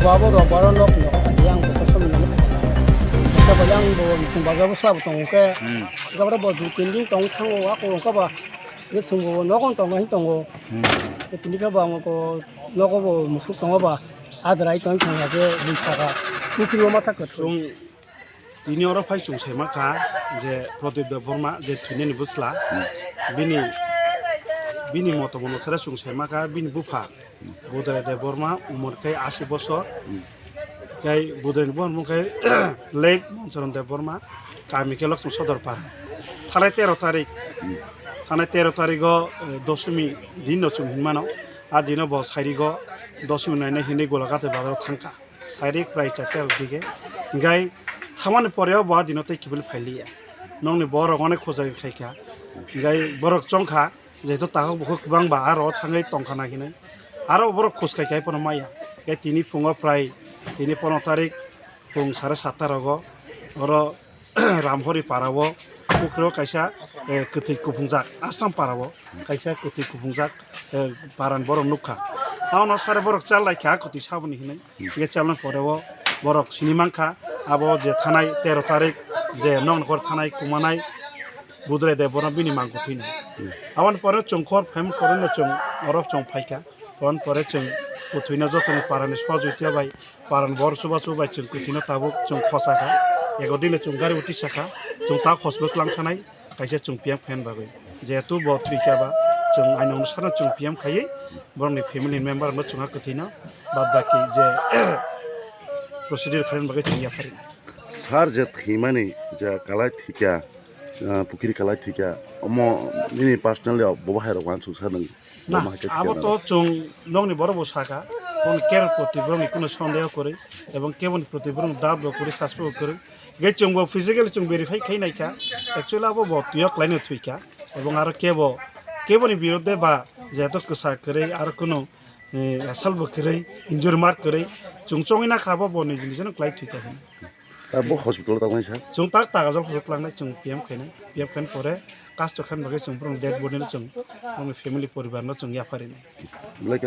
bawa do bawa nok nok yang bersama dengan kita yang bawa bawa besar tong ke kita bawa du tinggi tong tang aku ka ba ini semua nok tong hin tong ini ka ba mo ko nok ba musuh tong ba ada itu tong aja bisa ka mungkin rumah sakit ini orang fai chung sema ka je Pradip Debbarma je thune ni busla bini moto mono sara chung sema ka bini bufa Budaya Debbarma umur kai 80 বছর kai Budaya Debbarma kai late Mongcharan Debbarma kami ke Laksmi Sodor par thanai 13 tarik Dashami দিন chung hinmano আর দিন bo sairigo Dashami নাইনে hini golagate bazar thangka sairik prai 4 dige gai থামানি পরেও বড় দিনতে কিবল ফাইলিয়া নংনি বড় অনেক খোঁজাই খাইকা গাই বড় চংখা যেহেতু তাকে বহুত বাংবা আর থাঙ্গাই টংখা নাগিনে আরও বড় খোঁজ খাইকাই পর মাইয়া এই তিনি ফুঙ প্রায় 15 তারিখ ফুং 7:30 রগ ওর রামহরি পারাবো পুকুরেও কাইসা কথি কুফুংজাক আসাম পারাবো কাইসা কথি কুফুংজাক পারান বড় নুখা তাও সারে বড় চাল লাইখা কথি সাবনি হিনাই গে চালন পরেও বড় সিনেমাংখা abo je thanai 13 tarik je nonkhor thanai kumanai Budaya Debbarma bini mangko thina awan pore chongkhor phem korno chong orof chong phaika ton pore chong kuthina jotoni parani sojutia bai paran bor suba suba chong kuthina tabuk chong khosaka egodile chong gari uti saka chong ta khosbek lang thanai kaisa chong piam phen babai jehetu bo trika ba chong ainong sana chong piam khaiye borni family member no chonga kuthina bad baki je procedure kharin bagai chong yapari sar je thimani ja kalai thika pukiri kalai thika omo ini personally bobahai rokwan chu sanang না abo to chung nongni boro bosaka কোন care প্রতি বরং কোনো সন্দেহ করে এবং কেমন প্রতি বরং দাব করে সাসপেন্ড করে গে চংবো ফিজিক্যালি চং ভেরিফাই খাই নাইকা অ্যাকচুয়ালি আবো বটিয়ক লাইনে থুইকা এবং আর কেবনি বিরুদ্ধে বা যেহেতু কসা করে আর কোনো এসাল বকরে ইনজুরি মার্ক করে চংচংই না খাবো বনি জিনিসজন ক্লাই থুইকা bo hospital ta sa chung tak tagajol hosotlangnai chung pm khain pore কাস্ট খান বাগে chung prong dead body no chung family poribar no chung yapari like